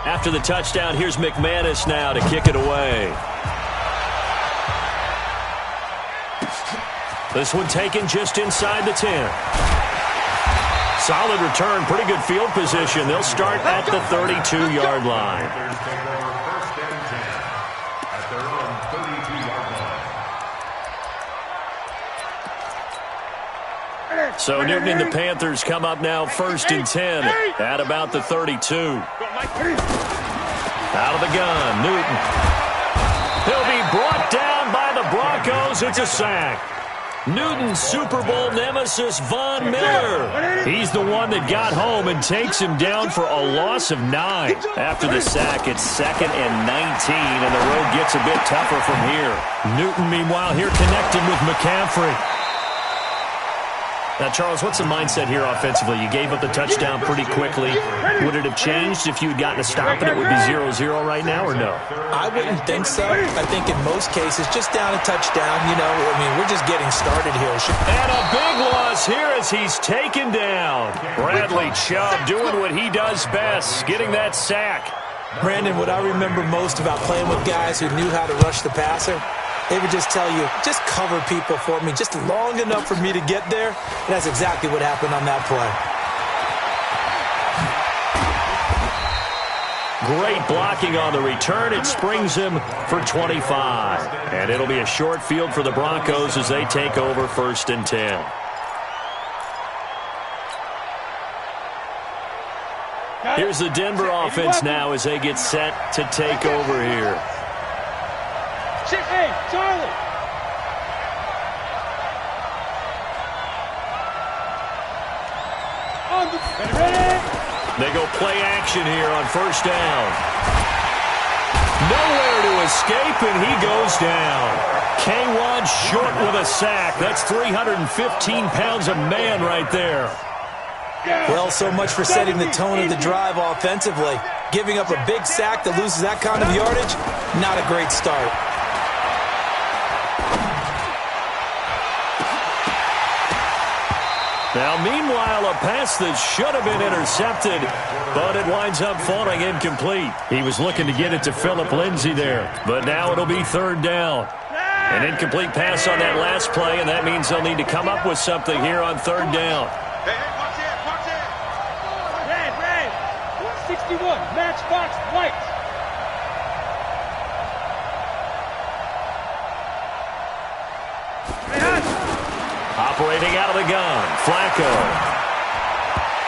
After the touchdown, here's McManus now to kick it away. This one taken just inside the 10. Solid return, pretty good field position. They'll start at the 32-yard line. So Newton and the Panthers come up now 1st and 10 at about the 32. Out of the gun, Newton. He'll be brought down by the Broncos. It's a sack. Newton's Super Bowl nemesis, Von Miller. He's the one that got home and takes him down for a loss of 9. After the sack, it's 2nd and 19, and the road gets a bit tougher from here. Newton, meanwhile, here connected with McCaffrey. Now, Charles, what's the mindset here offensively? You gave up the touchdown pretty quickly. Would it have changed if you had gotten a stop and it would be 0-0 right now, or no? I wouldn't think so. I think in most cases, just down a touchdown, we're just getting started here. And a big loss here as he's taken down. Bradley Chubb doing what he does best, getting that sack. Brandon, what I remember most about playing with guys who knew how to rush the passer, they would just tell you, just cover people for me, just long enough for me to get there. And that's exactly what happened on that play. Great blocking on the return. It springs him for 25. And it'll be a short field for the Broncos as they take over 1st and 10. Here's the Denver offense now as they get set to take over here. Hey, Charlie! They go play action here on 1st down. Nowhere to escape, and he goes down. K1 short with a sack. That's 315 pounds of man right there. Well, so much for setting the tone of the drive offensively. Giving up a big sack that loses that kind of yardage, not a great start. Now, meanwhile, a pass that should have been intercepted, but it winds up falling incomplete. He was looking to get it to Phillip Lindsay there, but now it'll be 3rd down. An incomplete pass on that last play, and that means they'll need to come up with something here on 3rd down. Hey, watch it, watch it. Red, 161, matchbox white. Operating out of the gun, Flacco.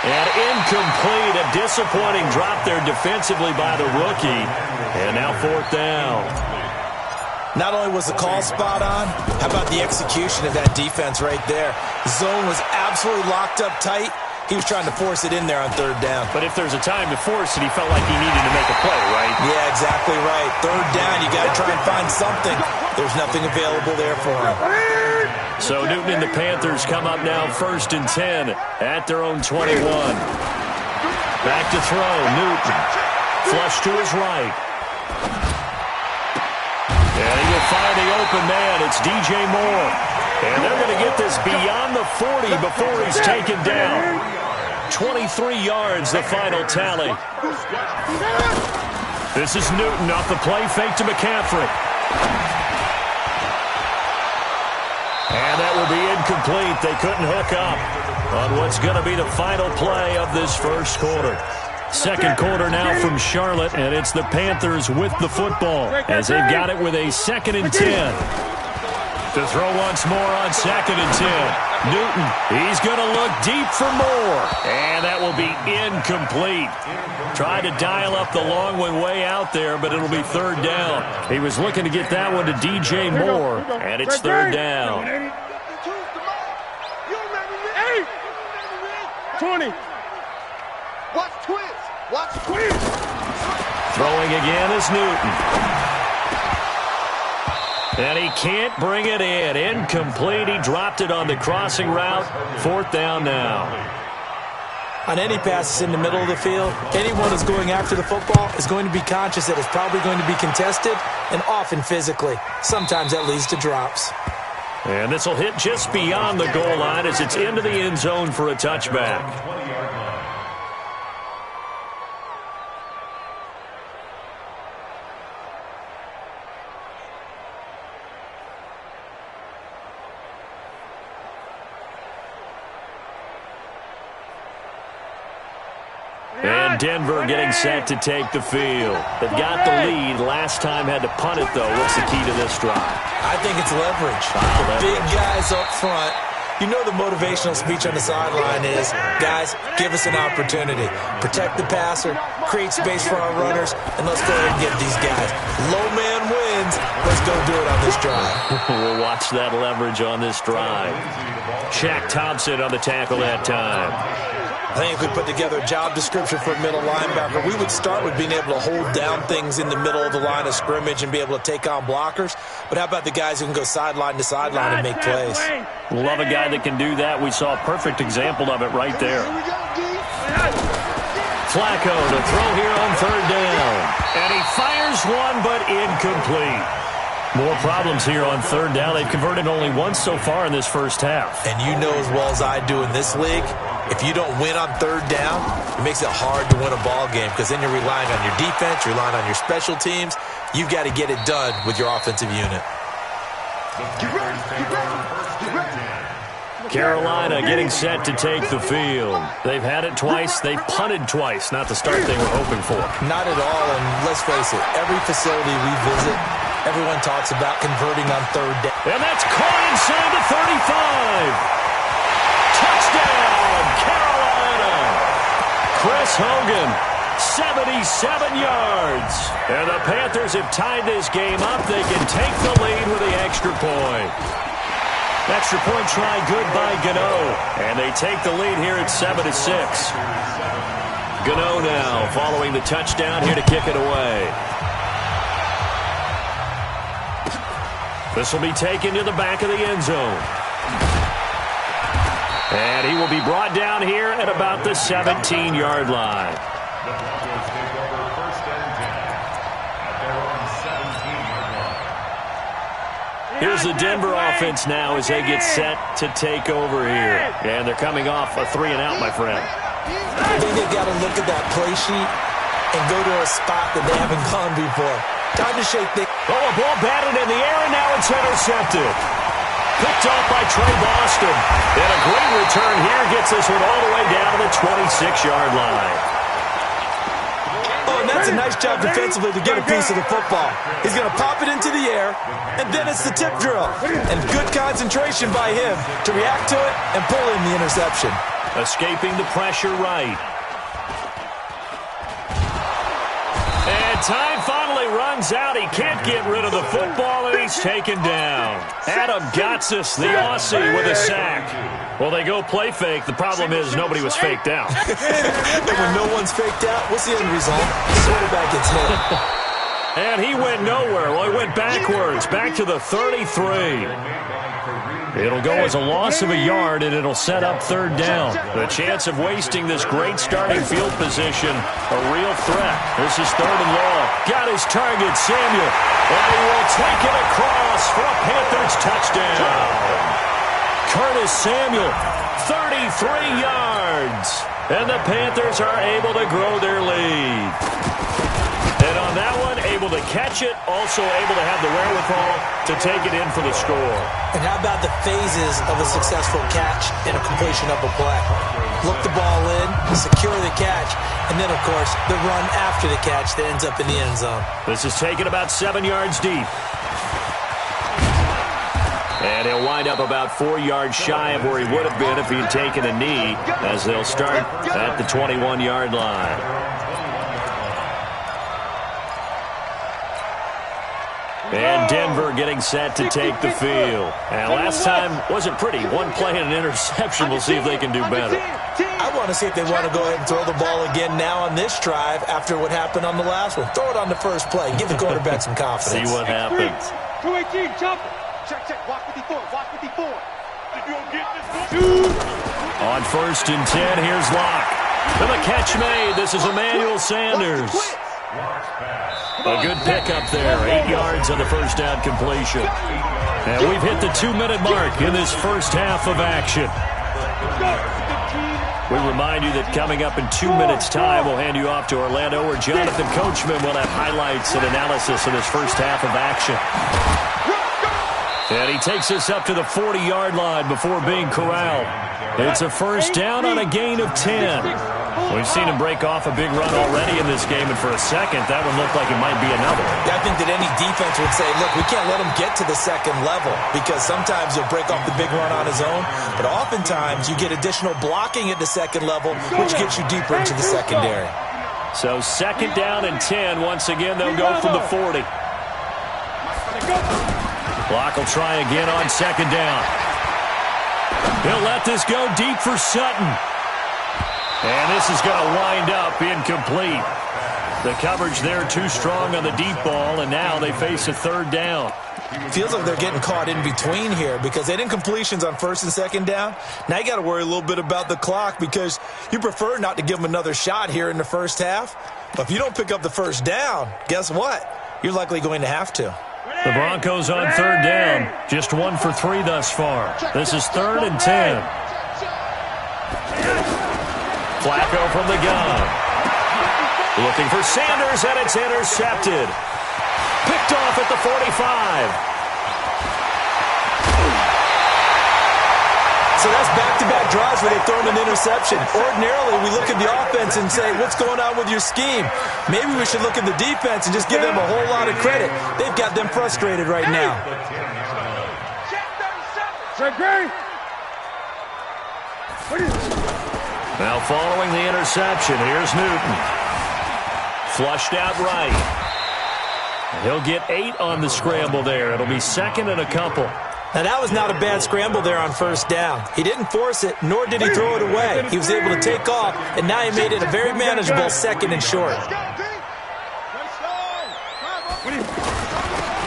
And incomplete, a disappointing drop there defensively by the rookie. And now 4th down. Not only was the call spot on, how about the execution of that defense right there? The zone was absolutely locked up tight. He was trying to force it in there on 3rd down. But if there's a time to force it, he felt like he needed to make a play, right? Yeah, exactly right. 3rd down, you got to try and find something. There's nothing available there for him. So Newton and the Panthers come up now 1st and 10 at their own 21. Back to throw, Newton. Flush to his right. And he will find the open man. It's DJ Moore. And they're going to get this beyond the 40 before he's taken down. 23 yards, the final tally. This is Newton off the play fake to McCaffrey. And that will be incomplete. They couldn't hook up on what's going to be the final play of this 1st quarter. 2nd quarter now from Charlotte, and it's the Panthers with the football as they've got it with a 2nd and 10. To throw once more on 2nd and 10. Newton, he's going to look deep for more. And that will be incomplete. Tried to dial up the long one way out there, but it'll be 3rd down. He was looking to get that one to DJ Moore, and it's 3rd down. 20. Watch twins. Watch twins. Throwing again is Newton. And he can't bring it in. Incomplete. He dropped it on the crossing route. 4th down now. On any passes in the middle of the field, anyone who's going after the football is going to be conscious that it's probably going to be contested and often physically. Sometimes that leads to drops. And this will hit just beyond the goal line as it's into the end zone for a touchback. And Denver getting set to take the field. They've got the lead. Last time had to punt it, though. What's the key to this drive? I think it's leverage. Big guys up front. You know the motivational speech on the sideline is, guys, give us an opportunity. Protect the passer, create space for our runners, and let's go ahead and get these guys. Low man wins. Let's go do it on this drive. We'll watch that leverage on this drive. Shaq Thompson on the tackle that time. I think if we put together a job description for a middle linebacker, we would start with being able to hold down things in the middle of the line of scrimmage and be able to take on blockers. But how about the guys who can go sideline to sideline and make plays? Love a guy that can do that. We saw a perfect example of it right there. Flacco to throw here on third down. And he fires one, but incomplete. More problems here on third down. They've converted only once so far in this first half. And you know as well as I do in this league, if you don't win on third down, it makes it hard to win a ball game because then you're relying on your defense, you're relying on your special teams. You've got to get it done with your offensive unit. Carolina getting set to take the field. They've had it twice. They've punted twice. Not the start they were hoping for. Not at all, and let's face it, every facility we visit, everyone talks about converting on third down. And that's caught inside the 35. Touchdown, Carolina. Chris Hogan, 77 yards. And the Panthers have tied this game up. They can take the lead with the extra point. Extra point try good by Gano. And they take the lead here at 7-6. Gano now following the touchdown here to kick it away. This will be taken to the back of the end zone. And he will be brought down here at about the 17-yard line. Here's the Denver offense now as they get set to take over here. And they're coming off a 3-and-out, my friend. I think they've got to look at that play sheet and go to a spot that they haven't gone before. Time to shake things. Oh, a ball batted in the air, and now it's intercepted. Picked off by Trey Boston. And a great return here gets this one all the way down to the 26-yard line. Oh, and that's a nice job defensively to get a piece of the football. He's going to pop it into the air, and then it's the tip drill. And good concentration by him to react to it and pull in the interception. Escaping the pressure right. And time finally runs out. He can't get rid of the football, and he's taken down. Adam Gotsis, the Aussie, with a sack. Well, they go play fake. The problem is nobody was faked out. And when no one's faked out, what's the end result? The quarterback gets hit. And he went nowhere. Well, he went backwards, back to the 33. It'll go as a loss of a yard, and it'll set up third down. The chance of wasting this great starting field position, a real threat. This is 3rd and long. Got his target, Samuel. And he will take it across for a Panthers touchdown. Curtis Samuel, 33 yards. And the Panthers are able to grow their lead. And on that one, able to catch it, also able to have the wherewithal to take it in for the score. And how about the phases of a successful catch and a completion of a play? Look the ball in, secure the catch, and then, of course, the run after the catch that ends up in the end zone. This is taken about 7 yards deep. And he'll wind up about 4 yards shy of where he would have been if he had taken a knee, as they'll start at the 21-yard line. And Denver getting set to take the field. And last time wasn't pretty. One play and an interception. We'll see if they can do better. I want to see if they want to go ahead and throw the ball again now on this drive after what happened on the last one. Throw it on the first play. Give the quarterback some confidence. See what happens. 218, jump. Check. Walk 54. On 1st and 10, here's Locke. And the catch made. This is Emmanuel Sanders. A good pickup there. 8 yards on the first down completion. And we've hit the 2-minute mark in this first half of action. We remind you that coming up in 2 minutes' time, we'll hand you off to Orlando, where Jonathan Coachman will have highlights and analysis of this first half of action. And he takes us up to the 40-yard line before being corralled. It's a first down on a gain of 10. We've seen him break off a big run already in this game, and for a second, that one looked like it might be another. Yeah, I think that any defense would say, look, we can't let him get to the second level because sometimes he'll break off the big run on his own, but oftentimes you get additional blocking at the second level, which gets you deeper into the secondary. So second down and 10. Once again, they'll go from the 40. Block will try again on second down. He'll let this go deep for Sutton. And this is going to wind up incomplete. The coverage there too strong on the deep ball, and now they face a third down. Feels like they're getting caught in between here because they didn't incompletions on first and second down. Now you got to worry a little bit about the clock because you prefer not to give them another shot here in the first half. But if you don't pick up the first down, guess what? You're likely going to have to. The Broncos on third down. Just 1 for 3 thus far. This is 3rd and 10. Flacco from the gun. Looking for Sanders, and it's intercepted. Picked off at the 45. So that's back-to-back drives where they've thrown an interception. Ordinarily, we look at the offense and say, what's going on with your scheme? Maybe we should look at the defense and just give them a whole lot of credit. They've got them frustrated right now. Now following the interception, here's Newton. Flushed out right. He'll get 8 on the scramble there. It'll be second and a couple. Now, that was not a bad scramble there on first down. He didn't force it, nor did he throw it away. He was able to take off, and now he made it a very manageable second and short.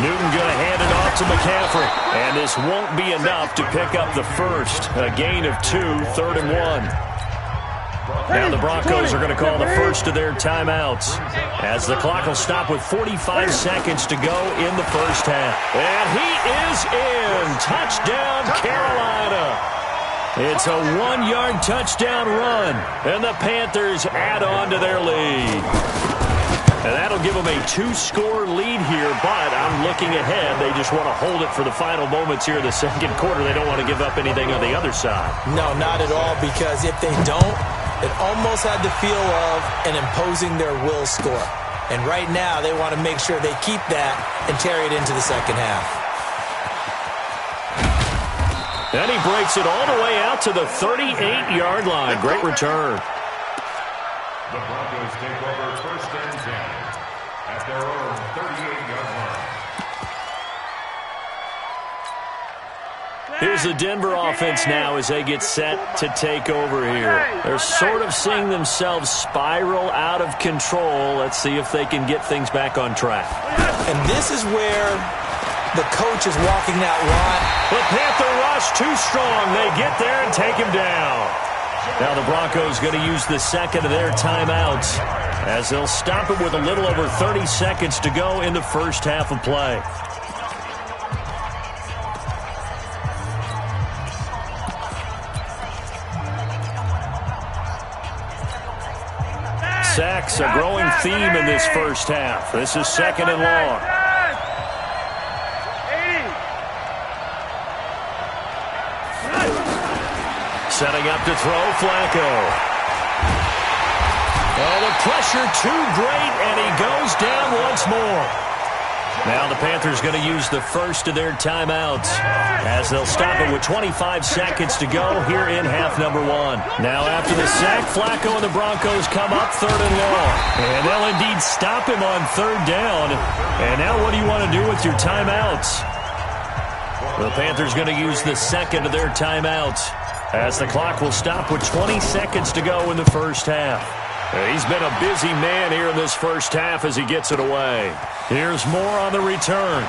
Newton going to hand it off to McCaffrey. And this won't be enough to pick up the first. A gain of 2, 3rd and 1. Now the Broncos are going to call the first of their timeouts as the clock will stop with 45 seconds to go in the first half. And he is in. Touchdown, Carolina. It's a 1-yard touchdown run, and the Panthers add on to their lead. And that'll give them a 2-score lead here, but I'm looking ahead. They just want to hold it for the final moments here in the second quarter. They don't want to give up anything on the other side. No, not at all, because if they don't, it almost had the feel of an imposing their will score. And right now, they want to make sure they keep that and carry it into the second half. And he breaks it all the way out to the 38-yard line. Great return. The Broncos take over first and 10 at their own 38-yard line. Here's the Denver offense now as they get set to take over here. They're sort of seeing themselves spiral out of control. Let's see if they can get things back on track. And this is where the coach is walking that line. The Panther rush too strong. They get there and take him down. Now the Broncos going to use the second of their timeouts as they'll stop it with a little over 30 seconds to go in the first half of play. Sacks, a growing theme in this first half. This is second and long. Setting up to throw, Flacco. Oh, the pressure too great, and he goes down once more. Now the Panthers going to use the first of their timeouts as they'll stop it with 25 seconds to go here in half number 1. Now after the sack, Flacco and the Broncos come up third and long. And they'll indeed stop him on third down. And now what do you want to do with your timeouts? The Panthers going to use the second of their timeouts as the clock will stop with 20 seconds to go in the first half. He's been a busy man here in this first half as he gets it away. Here's more on the return.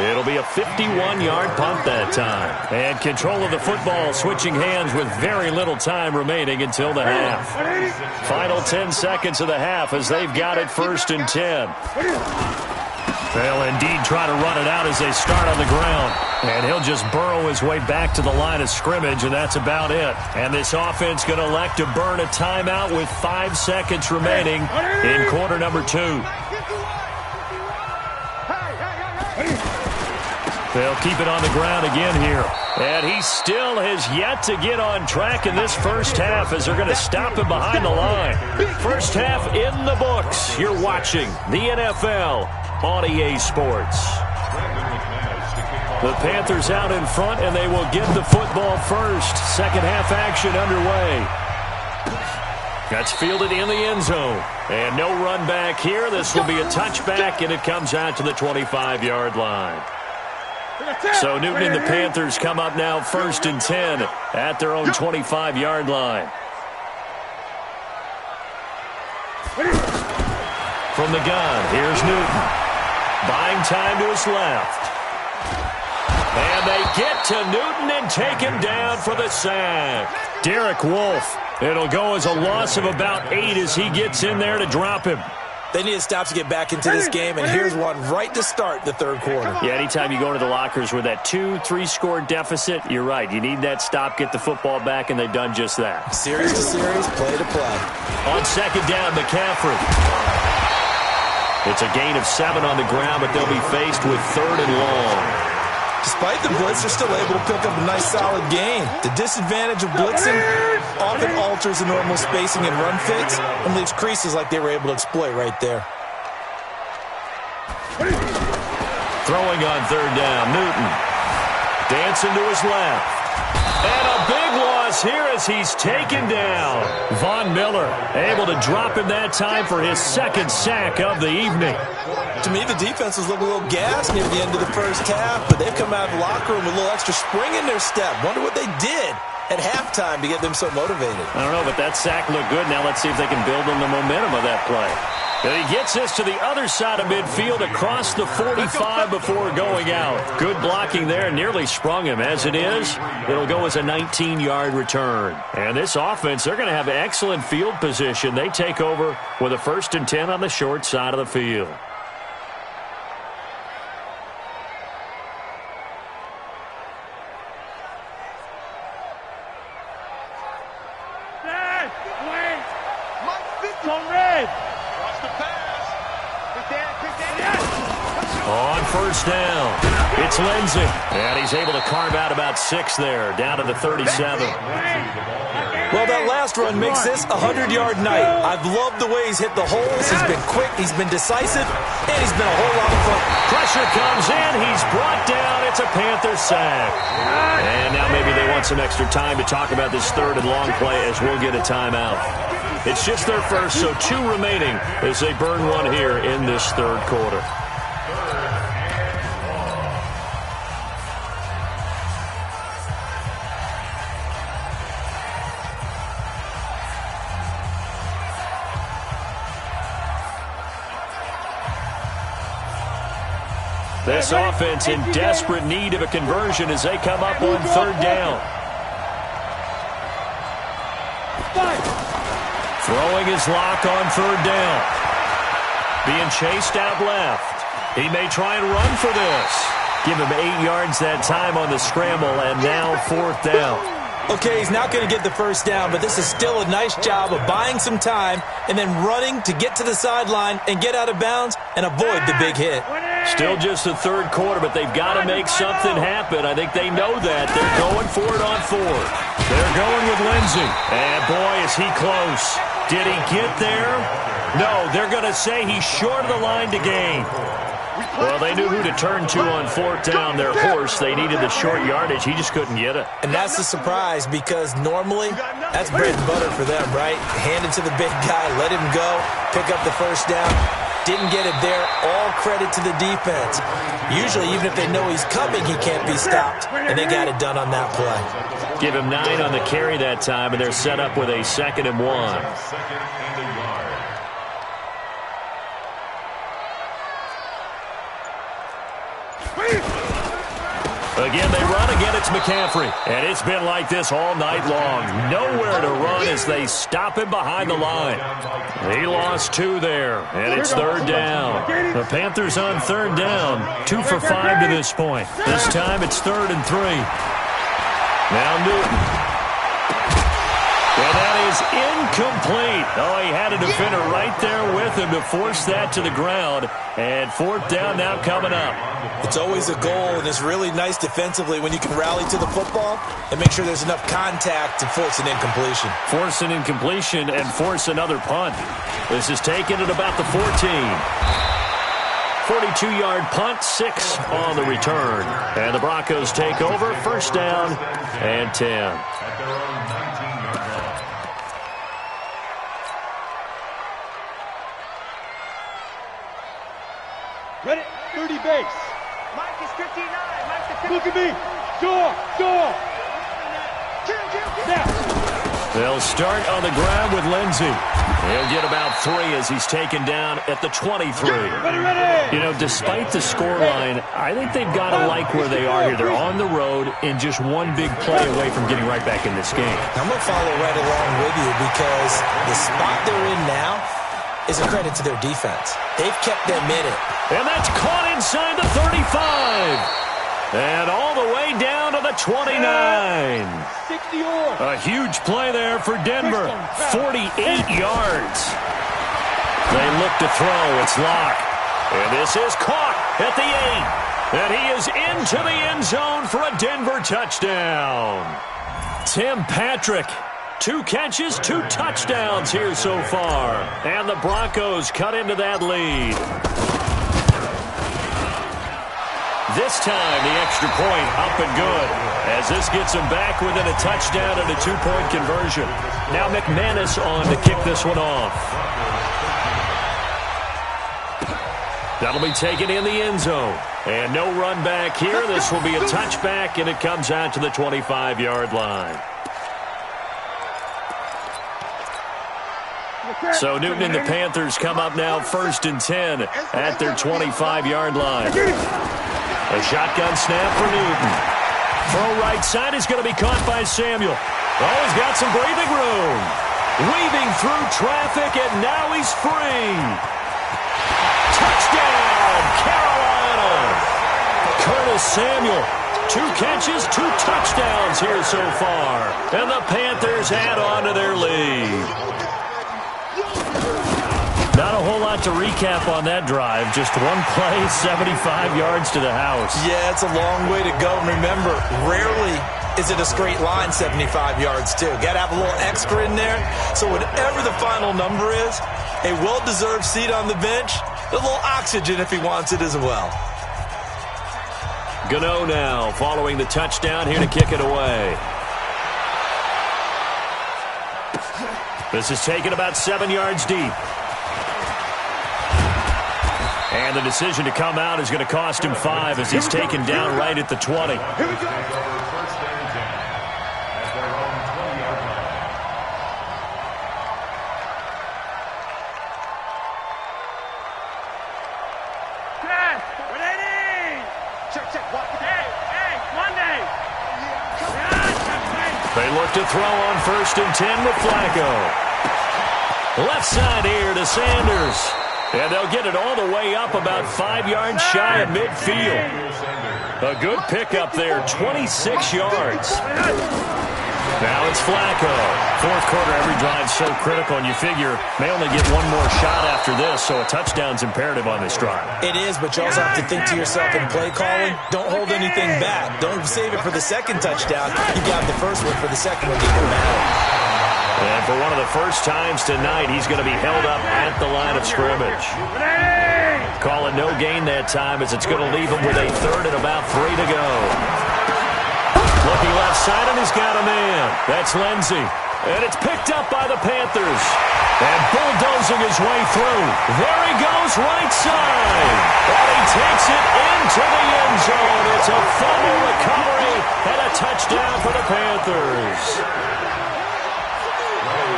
It'll be a 51-yard punt that time. And control of the football switching hands with very little time remaining until the half. Final 10 seconds of the half as they've got it first and 10. They'll indeed try to run it out as they start on the ground. And he'll just burrow his way back to the line of scrimmage, and that's about it. And this offense going to elect to burn a timeout with 5 seconds remaining in quarter number 2. They'll keep it on the ground again here. And he still has yet to get on track in this first half as they're going to stop him behind the line. First half in the books. You're watching the NFL on EA Sports. The Panthers out in front, and they will get the football first. Second half action underway. That's fielded in the end zone. And no run back here. This will be a touchback, and it comes out to the 25-yard line. So Newton and the Panthers come up now 1st and 10 at their own 25-yard line. From the gun, here's Newton. Buying time to his left. And they get to Newton and take him down for the sack. Derek Wolfe. It'll go as a loss of about 8 as he gets in there to drop him. They need a stop to get back into this game, and here's one right to start the third quarter. Yeah, anytime you go into the lockers with that 2-3 score deficit, you're right. You need that stop, get the football back, and they've done just that. Series to series, play to play. On second down, McCaffrey. It's a gain of 7 on the ground, but they'll be faced with 3rd and long. Despite the blitz, they're still able to pick up a nice solid gain. The disadvantage of blitzing often alters the normal spacing and run fits and leaves creases like they were able to exploit right there. Throwing on third down, Newton. Dancing to his left. And a big loss here as he's taken down. Von Miller able to drop him that time for his 2nd sack of the evening. To me, the defense was looking a little gassed near the end of the first half, but they've come out of the locker room with a little extra spring in their step. Wonder what they did at halftime to get them so motivated. I don't know, but that sack looked good. Now let's see if they can build on the momentum of that play. And he gets this to the other side of midfield across the 45 before going out. Good blocking there. Nearly sprung him. As it is, it'll go as a 19-yard return. And this offense, they're going to have excellent field position. They take over with a 1st and 10 on the short side of the field. On first down, it's Lindsey. And he's able to carve out about 6 there, down to the 37. Well, that last run makes this a 100-yard night. I've loved the way he's hit the holes. He's been quick, he's been decisive, and he's been a whole lot of fun. Pressure comes in, he's brought down. It's a Panther sack. And now maybe they want some extra time to talk about this 3rd and long play as we'll get a timeout. It's just their first, so 2 remaining as they burn one here in this 3rd quarter. This offense in desperate need of a conversion as they come up on 3rd down. Throwing his lock on 3rd down. Being chased out left. He may try and run for this. Give him 8 yards that time on the scramble, and now 4th down. Okay, he's not going to get the first down, but this is still a nice job of buying some time and then running to get to the sideline and get out of bounds and avoid the big hit. Still just the 3rd quarter, but they've got to make something happen. I think they know that. They're going for it on 4th. They're going with Lindsey. And boy, is he close. Did he get there? No, they're going to say he's short of the line to gain. Well, they knew who to turn to on 4th down, their horse. They needed the short yardage. He just couldn't get it. And that's the surprise because normally that's bread and butter for them, right? Hand it to the big guy, let him go, pick up the first down. Didn't get it there. All credit to the defense. Usually, even if they know he's coming, he can't be stopped. And they got it done on that play. Give him 9 on the carry that time, and they're set up with a 2nd and 1. Again, they run. Again, it's McCaffrey. And it's been like this all night long. Nowhere to run as they stop him behind the line. He lost 2 there, and it's 3rd down. The Panthers on 3rd down. 2 for 5 to this point. This time it's 3rd and 3. Now Newton. And that is incomplete. Oh, he had a defender right there with him to force that to the ground. And 4th down now coming up. It's always a goal, and it's really nice defensively when you can rally to the football and make sure there's enough contact to force an incompletion. Force an incompletion and force another punt. This is taken at about the 14. 42-yard punt, 6 on the return. And the Broncos take over, 1st down and 10. At their own 19-yard line. Ready? 30 base. Mike is 59. Mike is 59. Look at me. Door. Now. They'll start on the ground with Lindsey. He'll get about 3 as he's taken down at the 23. Ready. You know, despite the scoreline, I think they've got to like where they are here. They're on the road and just one big play away from getting right back in this game. I'm going to follow right along with you because the spot they're in now is a credit to their defense. They've kept them in it. And that's caught inside the 35. And all the way down to the 29. 60 or. A huge play there for Denver. 48 yards. They look to throw. It's Locke. And this is caught at the 8. And he is into the end zone for a Denver touchdown. Tim Patrick. 2 catches, 2 touchdowns here so far. And the Broncos cut into that lead. This time, the extra point up and good, as this gets them back within a touchdown and a 2-point conversion. Now McManus on to kick this one off. That'll be taken in the end zone. And no run back here. This will be a touchback, and it comes out to the 25-yard line. So Newton and the Panthers come up now 1st and 10 at their 25-yard line. A shotgun snap for Newton. Throw right side is going to be caught by Samuel. Oh, he's got some breathing room. Weaving through traffic, and now he's free. Touchdown, Carolina. Curtis Samuel. 2 catches, 2 touchdowns here so far. And the Panthers add on to their lead. Not a whole lot to recap on that drive. Just one play, 75 yards to the house. Yeah, it's a long way to go. And remember, rarely is it a straight line 75 yards, too. Got to have a little extra in there. So whatever the final number is, a well-deserved seat on the bench, a little oxygen if he wants it as well. Gano now following the touchdown here to kick it away. This is taken about 7 yards deep. And the decision to come out is going to cost him 5 as he's taken down right at the 20. Here we go. They look to throw on 1st and 10 with Flacco. Left side here to Sanders. And they'll get it all the way up about 5 yards shy of midfield. A good pickup there, 26 yards. Now it's Flacco. 4th quarter, every drive's so critical, and you figure may only get one more shot after this, so a touchdown's imperative on this drive. It is, but you also have to think to yourself in play calling, don't hold anything back. Don't save it for the second touchdown. You got the first one for the second one to even matter. And for one of the first times tonight, he's going to be held up at the line of scrimmage. Calling no gain that time as it's going to leave him with a 3rd and about 3 to go. Looking left side, and he's got a man. That's Lindsey. And it's picked up by the Panthers. And bulldozing his way through. There he goes, right side. And he takes it into the end zone. It's a fumble recovery and a touchdown for the Panthers.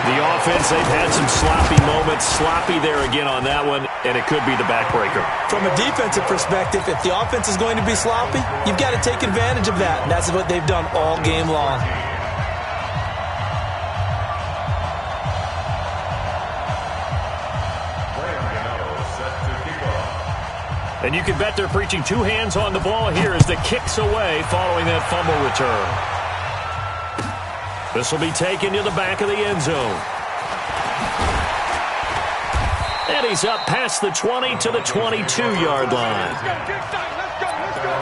The offense, they've had some sloppy moments. Sloppy there again on that one, and it could be the backbreaker. From a defensive perspective, if the offense is going to be sloppy, you've got to take advantage of that, and that's what they've done all game long. And you can bet they're preaching 2 hands on the ball here as the kick's away following that fumble return. This will be taken to the back of the end zone. And he's up past the 20 to the 22-yard line. Let's go, big time. Let's go, let's go.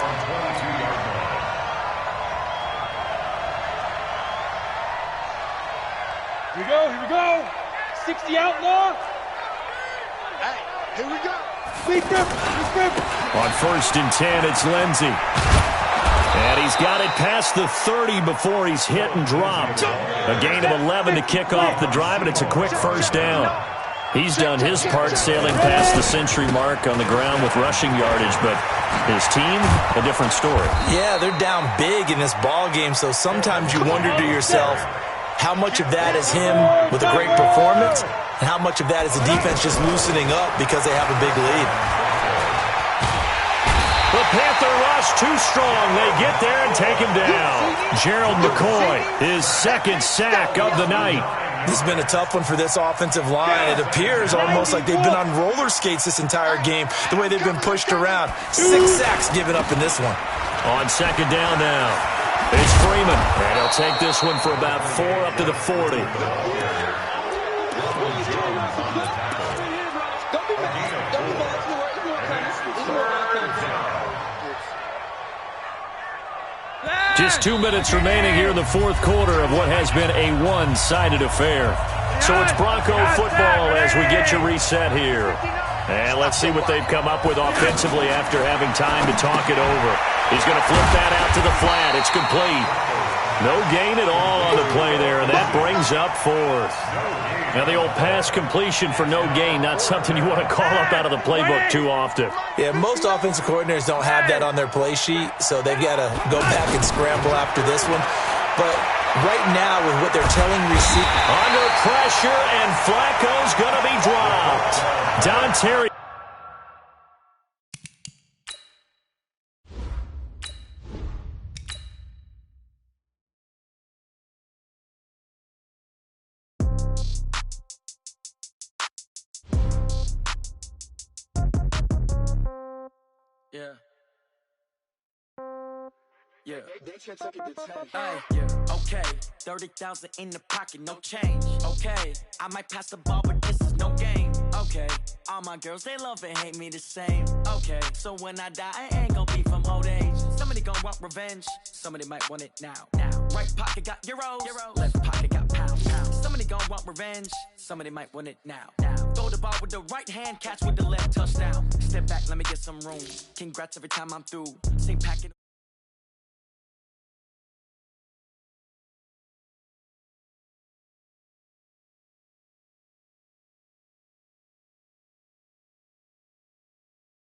Here we go, here we go. 60 outlaw. Hey, here we go. Sweep them, sweep them. On 1st and 10, it's Lindsey. And he's got it past the 30 before he's hit and dropped. A gain of 11 to kick off the drive, and it's a quick first down. He's done his part sailing past the century mark on the ground with rushing yardage, but his team, a different story. Yeah, they're down big in this ball game, so sometimes you wonder to yourself how much of that is him with a great performance and how much of that is the defense just loosening up because they have a big lead. The Panther rush too strong. They get there and take him down. Gerald McCoy, his second sack of the night. This has been a tough one for this offensive line. It appears almost like they've been on roller skates this entire game, the way they've been pushed around. 6 sacks given up in this one. On 2nd down now, it's Freeman. And he'll take this one for about 4 up to the 40. Just 2 minutes remaining here in the 4th quarter of what has been a one-sided affair. So it's Bronco football as we get your reset here. And let's see what they've come up with offensively after having time to talk it over. He's going to flip that out to the flat. It's complete. No gain at all on the play there, and that brings up 4th. Now, the old pass completion for no gain, not something you want to call up out of the playbook too often. Yeah, most offensive coordinators don't have that on their play sheet, so they've got to go back and scramble after this one. But right now, with what they're telling receivers... Under pressure, and Flacco's going to be dropped. Don Terry. Yeah. Okay, 30,000 in the pocket, no change. Okay, I might pass the ball, but this is no game. Okay, all my girls, they love and hate me the same. Okay, so when I die, I ain't gonna be from old age. Somebody gon' want revenge, somebody might want it now. Right pocket got euros, left pocket got pounds. Somebody gon' want revenge, somebody might want it now. Throw the ball with the right hand, catch with the left, touchdown. Step back, let me get some room. Congrats every time I'm through. Same packet.